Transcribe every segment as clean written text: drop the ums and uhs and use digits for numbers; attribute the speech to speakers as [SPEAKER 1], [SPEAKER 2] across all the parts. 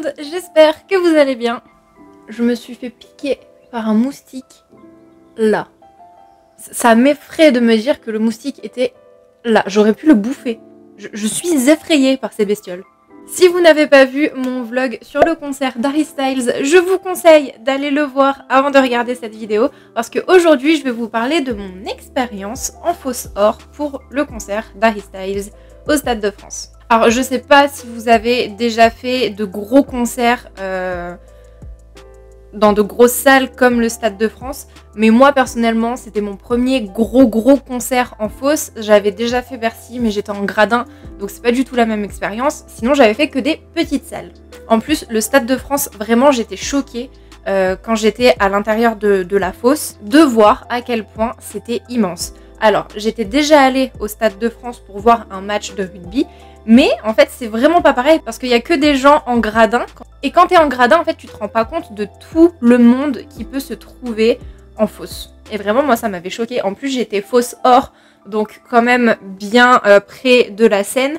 [SPEAKER 1] monde, j'espère que vous allez bien. Je me suis fait piquer par un moustique là. Ça m'effraie de me dire que le moustique était là. J'aurais pu le bouffer. Je suis effrayée par ces bestioles. Si vous n'avez pas vu mon vlog sur le concert d'Harry Styles, je vous conseille d'aller le voir avant de regarder cette vidéo parce qu'aujourd'hui je vais vous parler de mon expérience en fausse or pour le concert d'Harry Styles au Stade de France. Alors je sais pas si vous avez déjà fait de gros concerts dans de grosses salles comme le Stade de France, mais moi personnellement c'était mon premier gros concert en fosse. J'avais déjà fait Bercy mais j'étais en gradin, donc c'est pas du tout la même expérience. Sinon j'avais fait que des petites salles. En plus le Stade de France, vraiment j'étais choquée quand j'étais à l'intérieur de la fosse de voir à quel point c'était immense. Alors j'étais déjà allée au Stade de France pour voir un match de rugby, mais en fait c'est vraiment pas pareil parce qu'il y a que des gens en gradin. Et quand t'es en gradin, en fait, tu te rends pas compte de tout le monde qui peut se trouver en fosse. Et vraiment, moi, ça m'avait choquée. En plus, j'étais fausse or, donc quand même bien près de la scène.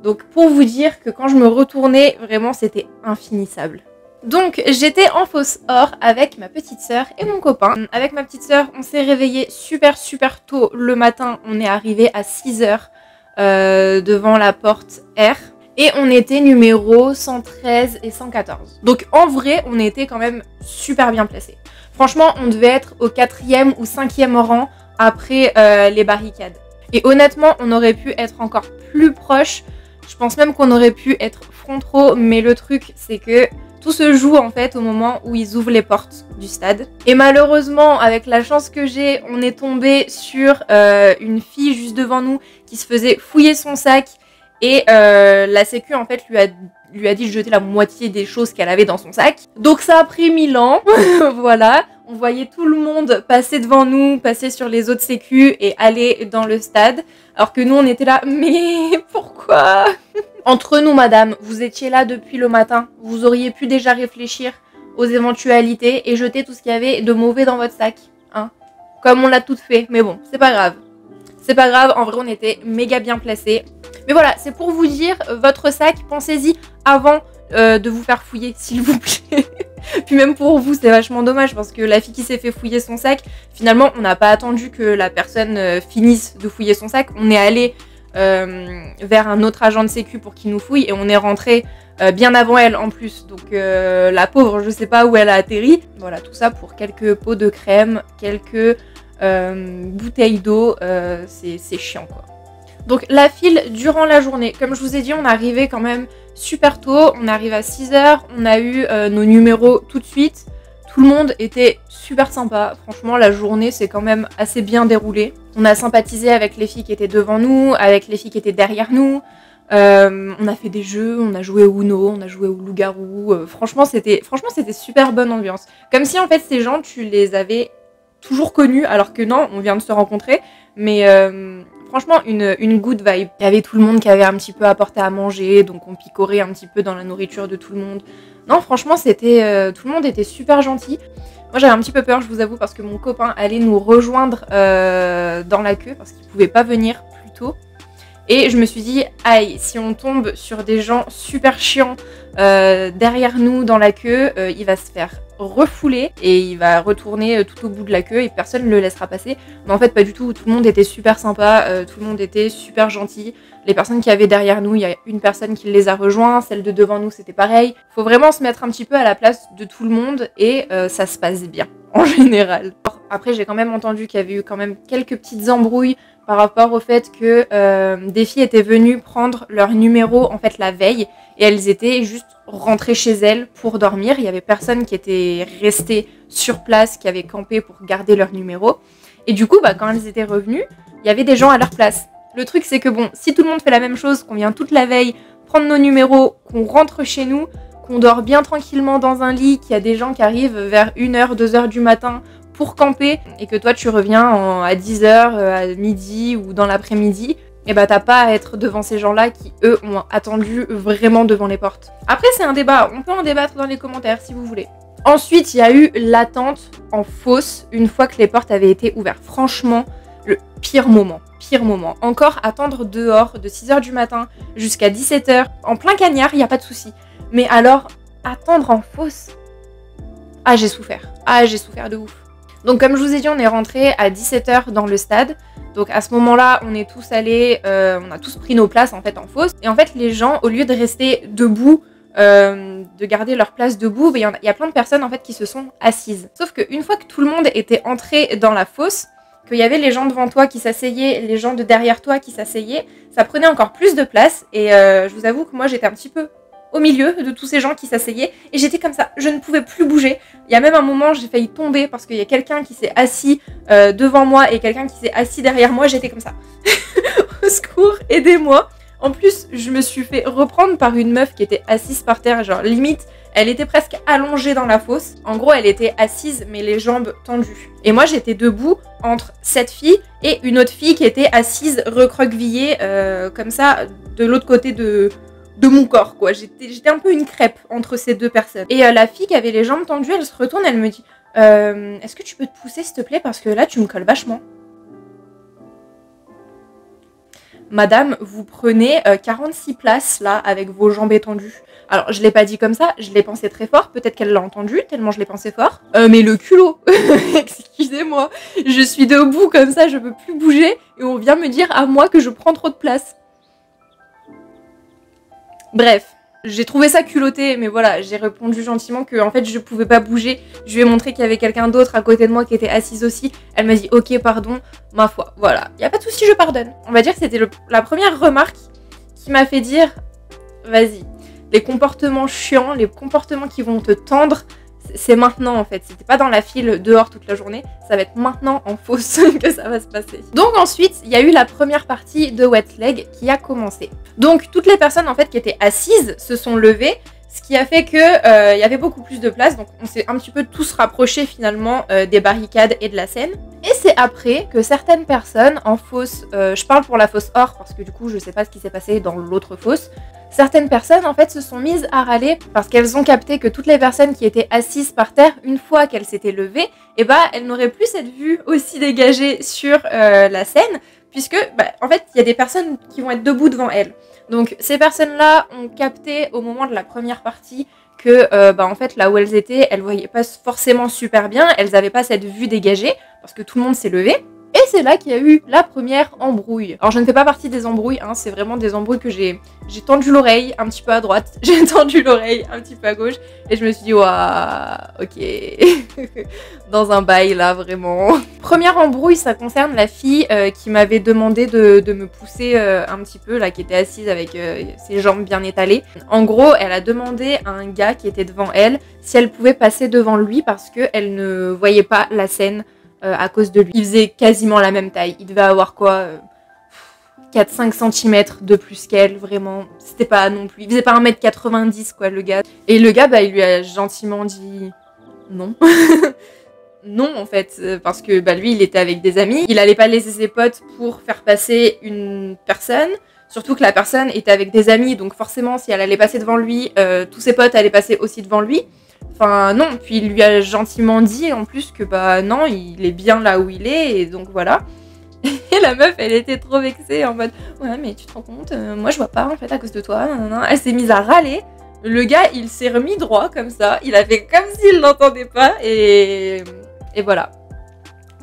[SPEAKER 1] Donc pour vous dire que quand je me retournais, vraiment, c'était infinissable. Donc j'étais en fausse or avec ma petite sœur et mon copain. Avec ma petite sœur, on s'est réveillé super tôt le matin. On est arrivé à 6h devant la porte R. Et on était numéro 113 et 114. Donc en vrai, on était quand même super bien placés. Franchement, on devait être au 4e ou 5e rang après les barricades. Et honnêtement, on aurait pu être encore plus proche. Je pense même qu'on aurait pu être front row. Mais le truc, c'est que tout se joue en fait au moment où ils ouvrent les portes du stade. Et malheureusement, avec la chance que j'ai, on est tombé sur une fille juste devant nous qui se faisait fouiller son sac. Et la sécu en fait lui a dit de jeter la moitié des choses qu'elle avait dans son sac. Donc ça a pris 1000 ans, voilà. On voyait tout le monde passer devant nous, passer sur les autres sécu et aller dans le stade. Alors que nous on était là, mais pourquoi? Entre nous madame, vous étiez là depuis le matin. Vous auriez pu déjà réfléchir aux éventualités et jeter tout ce qu'il y avait de mauvais dans votre sac. Hein, comme on l'a toutes fait, mais bon, c'est pas grave. C'est pas grave, en vrai on était méga bien placés. Mais voilà, c'est pour vous dire, votre sac, pensez-y avant de vous faire fouiller, s'il vous plaît. Puis même pour vous, c'est vachement dommage parce que la fille qui s'est fait fouiller son sac, finalement, on n'a pas attendu que la personne finisse de fouiller son sac. On est allé vers un autre agent de sécu pour qu'il nous fouille et on est rentré bien avant elle en plus. Donc la pauvre, je sais pas où elle a atterri. Voilà, tout ça pour quelques pots de crème, quelques bouteilles d'eau, c'est chiant quoi. Donc la file durant la journée, comme je vous ai dit, on est arrivé quand même super tôt, on arrive à 6h, on a eu nos numéros tout de suite, tout le monde était super sympa, franchement la journée s'est quand même assez bien déroulée. On a sympathisé avec les filles qui étaient devant nous, avec les filles qui étaient derrière nous, on a fait des jeux, on a joué au Uno, on a joué au loup-garou, franchement c'était super bonne ambiance. Comme si en fait ces gens tu les avais toujours connus alors que non, on vient de se rencontrer, mais... franchement, une good vibe. Il y avait tout le monde qui avait un petit peu apporté à manger, donc on picorait un petit peu dans la nourriture de tout le monde. Non, franchement, c'était tout le monde était super gentil. Moi, j'avais un petit peu peur, je vous avoue, parce que mon copain allait nous rejoindre dans la queue, parce qu'il pouvait pas venir plus tôt. Et je me suis dit, aïe, si on tombe sur des gens super chiants derrière nous dans la queue, il va se faire refouler et il va retourner tout au bout de la queue et personne ne le laissera passer. Mais en fait pas du tout, tout le monde était super sympa, tout le monde était super gentil. Les personnes qui avaient derrière nous, il y a une personne qui les a rejoints, celle de devant nous c'était pareil. Faut vraiment se mettre un petit peu à la place de tout le monde et ça se passe bien en général. Après j'ai quand même entendu qu'il y avait eu quand même quelques petites embrouilles par rapport au fait que des filles étaient venues prendre leur numéro en fait la veille et elles étaient juste rentrées chez elles pour dormir. Il y avait personne qui était resté sur place, qui avait campé pour garder leur numéro. Et du coup, quand elles étaient revenues, il y avait des gens à leur place. Le truc c'est que bon, si tout le monde fait la même chose, qu'on vient toute la veille prendre nos numéros, qu'on rentre chez nous, qu'on dort bien tranquillement dans un lit, qu'il y a des gens qui arrivent vers 1h, 2h du matin pour camper et que toi tu reviens à 10h, à midi ou dans l'après-midi, et t'as pas à être devant ces gens-là qui, eux, ont attendu vraiment devant les portes. Après, c'est un débat, on peut en débattre dans les commentaires si vous voulez. Ensuite, il y a eu l'attente en fosse une fois que les portes avaient été ouvertes. Franchement, le pire moment. Encore attendre dehors de 6h du matin jusqu'à 17h, en plein cagnard, il n'y a pas de souci. Mais alors, attendre en fosse. Ah, j'ai souffert. Ah, j'ai souffert de ouf. Donc comme je vous ai dit, on est rentré à 17 h dans le stade. Donc à ce moment-là, on est tous allés, on a tous pris nos places en fait en fosse. Et en fait, les gens, au lieu de rester debout, de garder leur place debout, il y a plein de personnes en fait qui se sont assises. Sauf qu'une fois que tout le monde était entré dans la fosse, qu'il y avait les gens devant toi qui s'asseyaient, les gens de derrière toi qui s'asseyaient, ça prenait encore plus de place. Et je vous avoue que moi j'étais un petit peu au milieu de tous ces gens qui s'asseyaient et j'étais comme ça, je ne pouvais plus bouger. Il y a même un moment, j'ai failli tomber parce qu'il y a quelqu'un qui s'est assis devant moi et quelqu'un qui s'est assis derrière moi, j'étais comme ça. Au secours, aidez-moi. En plus, je me suis fait reprendre par une meuf qui était assise par terre, genre limite, elle était presque allongée dans la fosse. En gros, elle était assise mais les jambes tendues. Et moi, j'étais debout entre cette fille et une autre fille qui était assise recroquevillée comme ça de l'autre côté de mon corps, quoi. J'étais un peu une crêpe entre ces deux personnes. Et la fille qui avait les jambes tendues, elle se retourne, elle me dit est-ce que tu peux te pousser s'il te plaît parce que là tu me colles vachement. Madame, vous prenez 46 places là avec vos jambes étendues. Alors je l'ai pas dit comme ça, je l'ai pensé très fort, peut-être qu'elle l'a entendu, tellement je l'ai pensé fort. Mais le culot, excusez-moi, je suis debout comme ça, je peux plus bouger et on vient me dire à moi que je prends trop de place. Bref, j'ai trouvé ça culotté, mais voilà, j'ai répondu gentiment que en fait je pouvais pas bouger. Je lui ai montré qu'il y avait quelqu'un d'autre à côté de moi qui était assise aussi. Elle m'a dit ok pardon, ma foi, voilà. Y a pas de souci, je pardonne. On va dire que c'était la première remarque qui m'a fait dire vas-y, les comportements chiants, les comportements qui vont te tendre, c'est maintenant en fait. C'était pas dans la file dehors toute la journée, ça va être maintenant en fosse que ça va se passer. Donc ensuite, il y a eu la première partie de Wet Leg qui a commencé. Donc toutes les personnes en fait qui étaient assises se sont levées, ce qui a fait que y avait beaucoup plus de place. Donc on s'est un petit peu tous rapprochés finalement des barricades et de la scène. Et c'est après que certaines personnes en fosse, je parle pour la fosse or parce que du coup je sais pas ce qui s'est passé dans l'autre fosse. Certaines personnes en fait se sont mises à râler parce qu'elles ont capté que toutes les personnes qui étaient assises par terre, une fois qu'elles s'étaient levées, et elles n'auraient plus cette vue aussi dégagée sur la scène, puisque en fait il y a des personnes qui vont être debout devant elles. Donc ces personnes-là ont capté au moment de la première partie que en fait là où elles étaient, elles voyaient pas forcément super bien, elles n'avaient pas cette vue dégagée parce que tout le monde s'est levé. Et c'est là qu'il y a eu la première embrouille. Alors je ne fais pas partie des embrouilles, hein, c'est vraiment des embrouilles que j'ai tendu l'oreille un petit peu à droite, j'ai tendu l'oreille un petit peu à gauche, et je me suis dit waouh, ok, dans un bail là vraiment. Première embrouille, ça concerne la fille qui m'avait demandé de me pousser un petit peu, là, qui était assise avec ses jambes bien étalées. En gros, elle a demandé à un gars qui était devant elle si elle pouvait passer devant lui parce qu'elle ne voyait pas la scène. À cause de lui. Il faisait quasiment la même taille. Il devait avoir quoi 4-5 cm de plus qu'elle, vraiment. C'était pas non plus. Il faisait pas 1m90 quoi le gars. Et le gars il lui a gentiment dit non. Non en fait, parce que lui il était avec des amis. Il allait pas laisser ses potes pour faire passer une personne. Surtout que la personne était avec des amis, donc forcément si elle allait passer devant lui, tous ses potes allaient passer aussi devant lui. Enfin non, puis il lui a gentiment dit en plus que non, il est bien là où il est, et donc voilà. Et la meuf, elle était trop vexée en mode ouais mais tu te rends compte, moi je vois pas en fait à cause de toi, nanana. Elle s'est mise à râler. Le gars il s'est remis droit comme ça, il a fait comme s'il l'entendait pas, et voilà.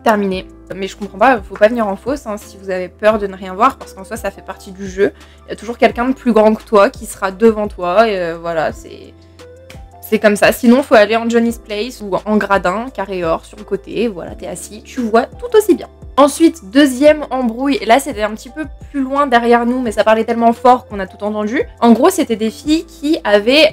[SPEAKER 1] Terminé. Mais je comprends pas, faut pas venir en fosse hein, si vous avez peur de ne rien voir, parce qu'en soi ça fait partie du jeu. Il y a toujours quelqu'un de plus grand que toi qui sera devant toi, et voilà, c'est comme ça. Sinon, faut aller en Johnny's Place ou en gradin, carré or, sur le côté. Voilà, t'es assis, tu vois tout aussi bien. Ensuite, deuxième embrouille. Et là, c'était un petit peu plus loin derrière nous, mais ça parlait tellement fort qu'on a tout entendu. En gros, c'était des filles qui avaient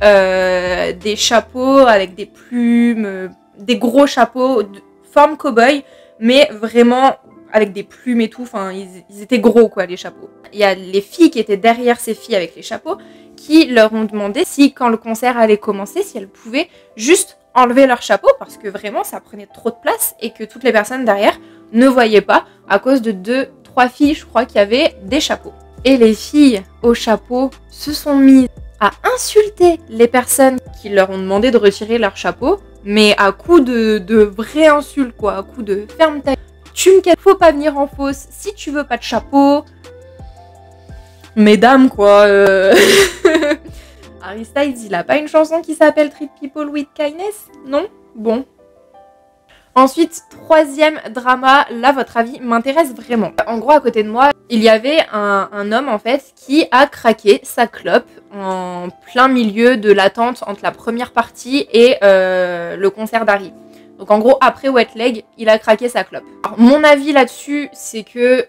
[SPEAKER 1] des chapeaux avec des plumes, des gros chapeaux de forme cow-boy, mais vraiment avec des plumes et tout. Enfin, ils étaient gros, quoi, les chapeaux. Il y a les filles qui étaient derrière ces filles avec les chapeaux, qui leur ont demandé si, quand le concert allait commencer, si elles pouvaient juste enlever leur chapeau, parce que vraiment, ça prenait trop de place et que toutes les personnes derrière ne voyaient pas à cause de 2-3 filles, je crois, qui avaient des chapeaux. Et les filles au chapeau se sont mises à insulter les personnes qui leur ont demandé de retirer leur chapeau, mais à coup de vraies insultes, quoi, à coup de « ferme ta gueule, tu me calmes, faut pas venir en fosse, si tu veux pas de chapeau ». Mesdames quoi, Harry Styles, il a pas une chanson qui s'appelle Treat People with Kindness? Non? Bon. Ensuite, troisième drama, là votre avis m'intéresse vraiment. En gros, à côté de moi, il y avait un homme en fait qui a craqué sa clope en plein milieu de l'attente entre la première partie et le concert d'Harry. Donc en gros, après Wet Leg, il a craqué sa clope. Alors, mon avis là-dessus, c'est que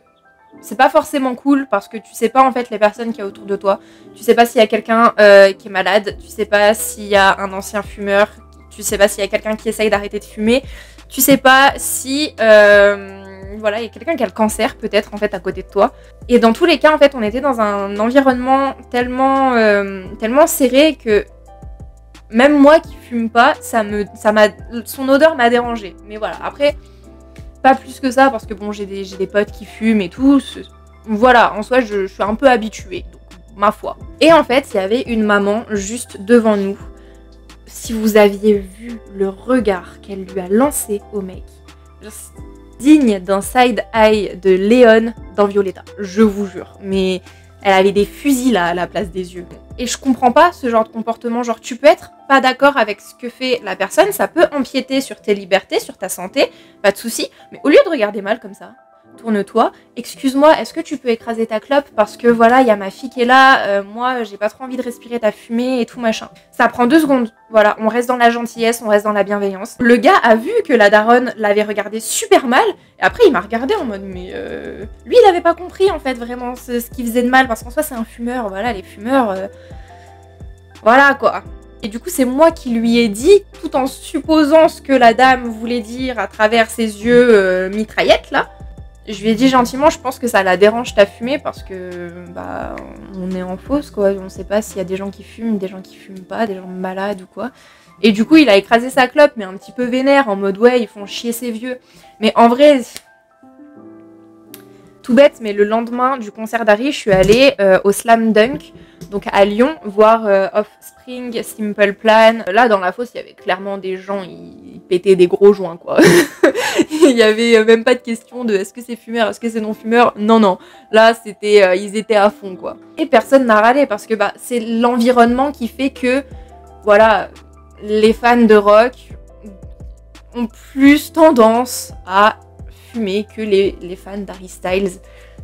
[SPEAKER 1] c'est pas forcément cool parce que tu sais pas en fait les personnes qu'il y a autour de toi. Tu sais pas s'il y a quelqu'un qui est malade, tu sais pas s'il y a un ancien fumeur, tu sais pas s'il y a quelqu'un qui essaye d'arrêter de fumer. Tu sais pas si voilà, il y a quelqu'un qui a le cancer peut-être en fait à côté de toi. Et dans tous les cas en fait on était dans un environnement tellement serré que même moi qui fume pas, son odeur m'a dérangée. Mais voilà, après pas plus que ça parce que bon j'ai des potes qui fument et tout. Voilà, en soi je suis un peu habituée, donc ma foi. Et en fait il y avait une maman juste devant nous. Si vous aviez vu le regard qu'elle lui a lancé au mec, digne d'un side-eye de Léon dans Violetta, je vous jure. Mais elle avait des fusils là à la place des yeux. Et je comprends pas ce genre de comportement, genre tu peux être pas d'accord avec ce que fait la personne, ça peut empiéter sur tes libertés, sur ta santé, pas de souci, mais au lieu de regarder mal comme ça, tourne-toi, excuse-moi, est-ce que tu peux écraser ta clope parce que voilà, il y a ma fille qui est là, moi j'ai pas trop envie de respirer ta fumée et tout machin. Ça prend 2 secondes, voilà, on reste dans la gentillesse, on reste dans la bienveillance. Le gars a vu que la daronne l'avait regardé super mal, et après il m'a regardé en mode mais lui il avait pas compris en fait vraiment ce qu'il faisait de mal, parce qu'en soi c'est un fumeur, voilà, les fumeurs, voilà quoi. Et du coup c'est moi qui lui ai dit, tout en supposant ce que la dame voulait dire à travers ses yeux mitraillettes là. Je lui ai dit gentiment, je pense que ça la dérange ta fumée parce que bah on est en fausse quoi, on sait pas s'il y a des gens qui fument, des gens qui fument pas, des gens malades ou quoi. Et du coup il a écrasé sa clope mais un petit peu vénère en mode ouais ils font chier ces vieux. Mais en vrai, tout bête, mais le lendemain du concert d'Harry, je suis allée au Slam Dunk, donc à Lyon, voir Offspring, Simple Plan. Là dans la fosse il y avait clairement des gens, ils pétaient des gros joints quoi. Il y avait même pas de question de est-ce que c'est fumeur, est-ce que c'est non fumeur. Non non, là c'était ils étaient à fond quoi. Et personne n'a râlé parce que bah c'est l'environnement qui fait que voilà, les fans de rock ont plus tendance à fumer que les fans d'Harry Styles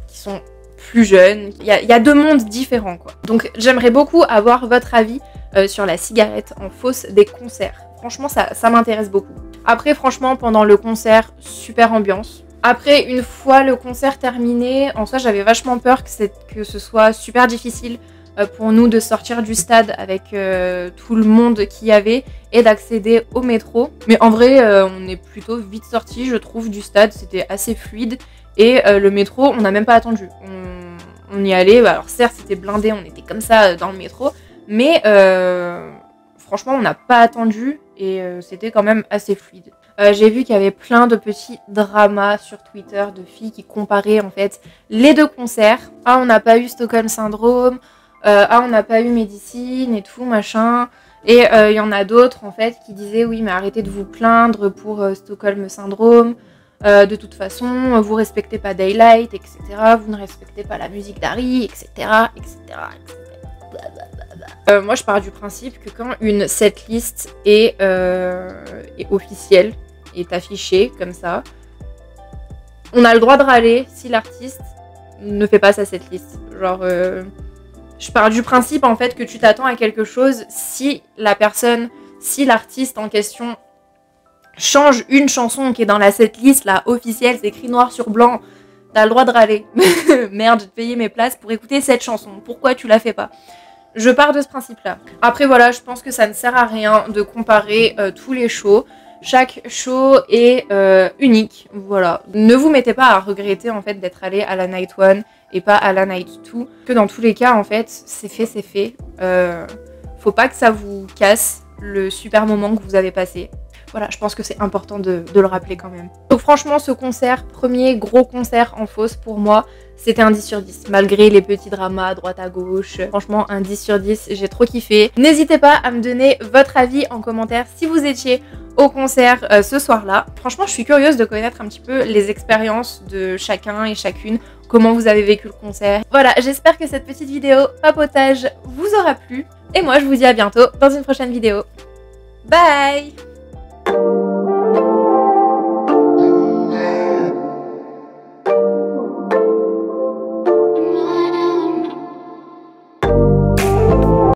[SPEAKER 1] qui sont plus jeunes. Il y a 2 mondes différents quoi. Donc j'aimerais beaucoup avoir votre avis sur la cigarette en fausse des concerts. Franchement ça m'intéresse beaucoup. Après franchement pendant le concert, super ambiance. Après une fois le concert terminé, en soi j'avais vachement peur que ce soit super difficile pour nous de sortir du stade avec tout le monde qu'il y avait et d'accéder au métro. Mais en vrai on est plutôt vite sorti je trouve du stade, c'était assez fluide. Et le métro on n'a même pas attendu. On y allait, alors certes c'était blindé, on était comme ça dans le métro. Mais franchement on n'a pas attendu et c'était quand même assez fluide. J'ai vu qu'il y avait plein de petits dramas sur Twitter de filles qui comparaient en fait les 2 concerts. Ah on n'a pas eu Stockholm Syndrome, on n'a pas eu Médecine et tout machin. Et il y en a d'autres en fait qui disaient oui mais arrêtez de vous plaindre pour Stockholm Syndrome. De toute façon vous respectez pas Daylight, etc. Vous ne respectez pas la musique d'Harry, etc. etc. Moi je pars du principe que quand une setlist est officielle, est affichée comme ça, on a le droit de râler si l'artiste ne fait pas sa setlist. Genre je pars du principe en fait que tu t'attends à quelque chose si l'artiste en question change une chanson qui est dans la setlist là officielle, c'est écrit noir sur blanc, t'as le droit de râler. Merde, j'ai payé mes places pour écouter cette chanson, pourquoi tu la fais pas? Je pars de ce principe-là. Après voilà, je pense que ça ne sert à rien de comparer tous les shows. Chaque show est unique, voilà. Ne vous mettez pas à regretter en fait d'être allé à la Night 1 et pas à la Night 2. Que dans tous les cas en fait, c'est fait, c'est fait. Faut pas que ça vous casse le super moment que vous avez passé. Voilà, je pense que c'est important de le rappeler quand même. Donc franchement, ce concert, premier gros concert en fosse pour moi, c'était un 10 sur 10. Malgré les petits dramas à droite à gauche. Franchement, un 10 sur 10, j'ai trop kiffé. N'hésitez pas à me donner votre avis en commentaire si vous étiez au concert ce soir-là. Franchement, je suis curieuse de connaître un petit peu les expériences de chacun et chacune. Comment vous avez vécu le concert. Voilà, j'espère que cette petite vidéo papotage vous aura plu. Et moi, je vous dis à bientôt dans une prochaine vidéo. Bye!